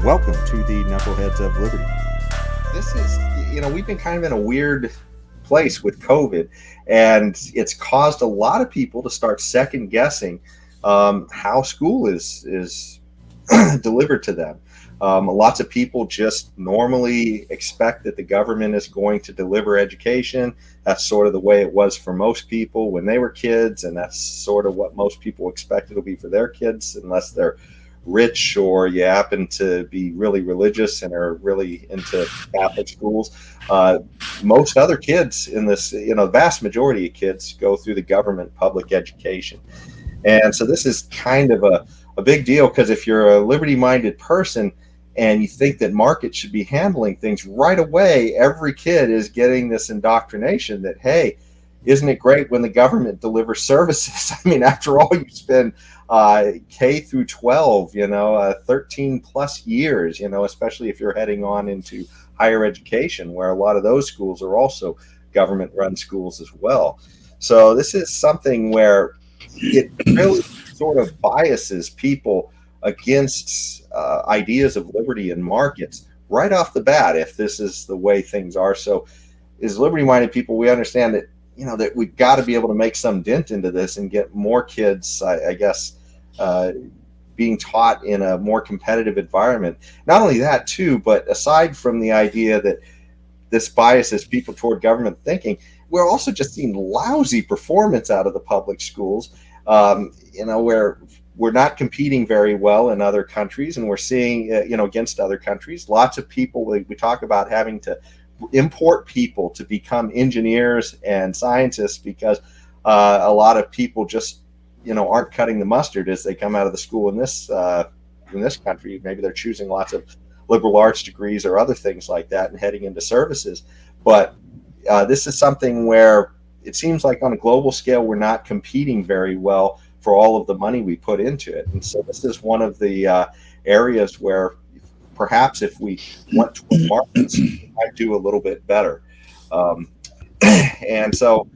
Welcome to the Knuckleheads of Liberty. This is, we've been kind of in a weird place with COVID, and it's caused a lot of people to start second guessing how school is delivered to them. Lots of people just normally expect that the government is going to deliver education. That's sort of the way it was for most people when they were kids, and that's sort of what most people expect it'll be for their kids, unless they're rich or you happen to be really religious and are really into Catholic schools. Most other kids in this, vast majority of kids go through the government public education. And so this is kind of a big deal, because if you're a liberty-minded person and you think that markets should be handling things right away, every kid is getting this indoctrination that, hey, isn't it great when the government delivers services? I mean, after all, you spend K through 12, 13 plus years, especially if you're heading on into higher education, where a lot of those schools are also government run schools as well. So this is something where it really sort of biases people against ideas of liberty and markets right off the bat, if this is the way things are. So as liberty-minded people, we understand that that we've got to be able to make some dent into this and get more kids, I guess, being taught in a more competitive environment. Not only that, too, but aside from the idea that this biases people toward government thinking, we're also just seeing lousy performance out of the public schools, where we're not competing very well in other countries, and we're seeing, against other countries. Lots of people, we talk about having to import people to become engineers and scientists because a lot of people just aren't cutting the mustard as they come out of the school in this country. Maybe they're choosing lots of liberal arts degrees or other things like that and heading into services. But this is something where it seems like on a global scale we're not competing very well for all of the money we put into it. And so this is one of the areas where perhaps if we went to markets, we might do a little bit better. And so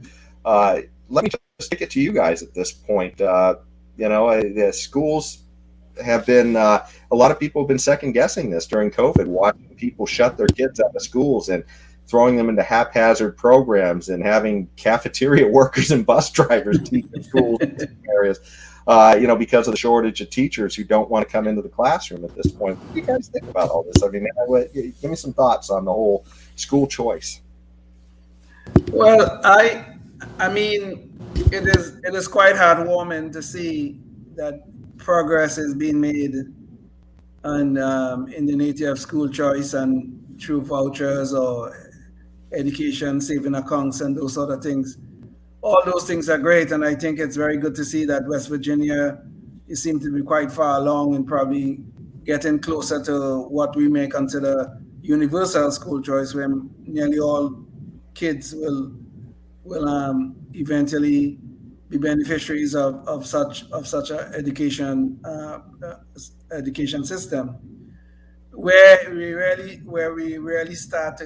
let me just stick it to you guys at this point. The schools have been, a lot of people have been second guessing this during COVID, watching people shut their kids out of schools and throwing them into haphazard programs and having cafeteria workers and bus drivers teach in schools in areas. Because of the shortage of teachers who don't want to come into the classroom at this point. What do you guys think about all this? I mean, give me some thoughts on the whole school choice. Well, I mean, it is quite heartwarming to see that progress is being made and in the nature of school choice and through vouchers or education saving accounts and those sort of things. All those things are great, and I think it's very good to see that West Virginia, you seem to be quite far along in probably getting closer to what we may consider universal school choice, where nearly all kids will eventually be beneficiaries of such an education system, where we really start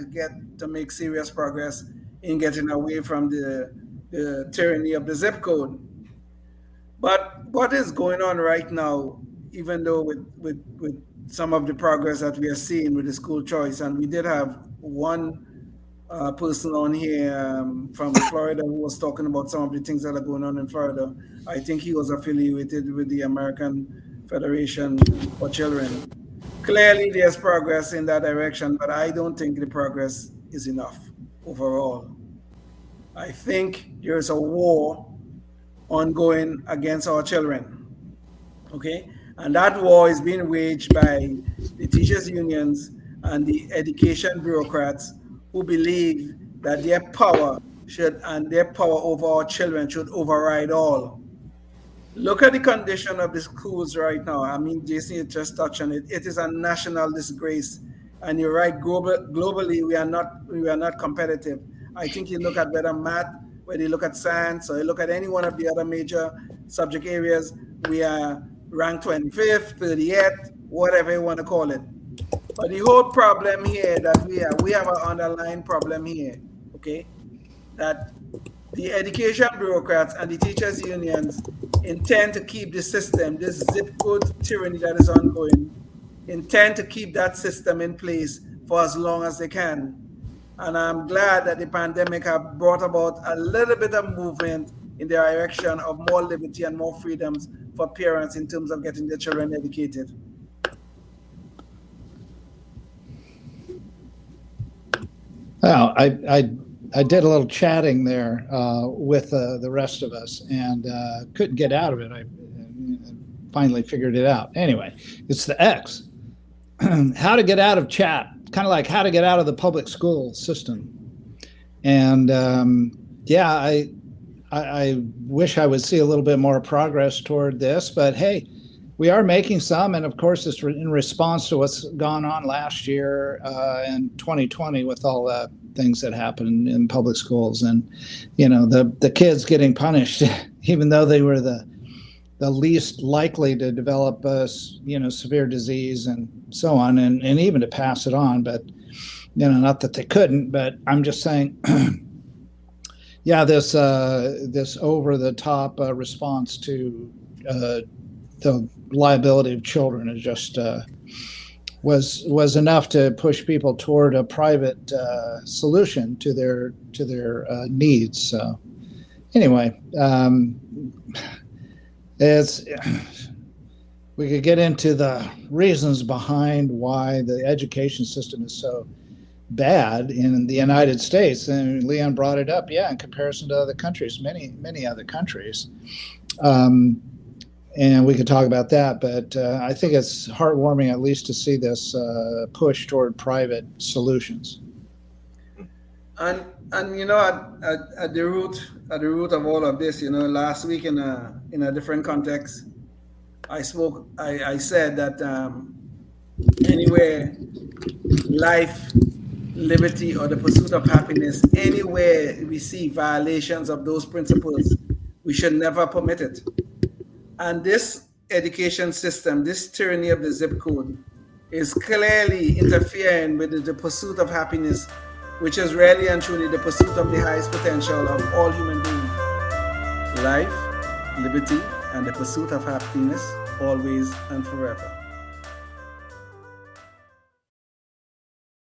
to make serious progress in getting away from the tyranny of the zip code. But what is going on right now, even though with some of the progress that we are seeing with the school choice, and we did have one person on here from Florida who was talking about some of the things that are going on in Florida. I think he was affiliated with the American Federation for Children. Clearly, there's progress in that direction, but I don't think the progress is enough overall. I think there's a war ongoing against our children, okay? And that war is being waged by the teachers' unions and the education bureaucrats who believe that their power over our children should override all. Look at the condition of the schools right now. I mean, Jason, you just touched on it. It is a national disgrace. And you're right, globally, we are not competitive. I think you look at whether math, whether you look at science, or you look at any one of the other major subject areas, we are ranked 25th, 38th, whatever you want to call it. But the whole problem here that we have an underlying problem here, okay? That the education bureaucrats and the teachers' unions intend to keep the system, this zip code tyranny that is ongoing, intend to keep that system in place for as long as they can. And I'm glad that the pandemic have brought about a little bit of movement in the direction of more liberty and more freedoms for parents in terms of getting their children educated. Well, I did a little chatting there with the rest of us and couldn't get out of it. I finally figured it out. Anyway, it's the X. How to get out of chat, kind of like how to get out of the public school system. And yeah, I wish I would see a little bit more progress toward this, but hey, we are making some, and of course, it's in response to what's gone on last year in 2020 with all the things that happened in public schools, and the kids getting punished, even though they were the least likely to develop severe disease and so on, and even to pass it on. But not that they couldn't, but I'm just saying. Yeah, this over-the-top response to the liability of children is just was enough to push people toward a private solution to their needs. So anyway, it's we could get into the reasons behind why the education system is so bad in the United States, and Leon brought it up. Yeah, in comparison to other countries, many other countries. And we could talk about that, but I think it's heartwarming at least to see this push toward private solutions. And at the root of all of this, last week in a different context, I said that anywhere life, liberty, or the pursuit of happiness, anywhere we see violations of those principles, we should never permit it. And this education system, this tyranny of the zip code, is clearly interfering with the pursuit of happiness, which is really and truly the pursuit of the highest potential of all human beings. Life, liberty, and the pursuit of happiness, always and forever.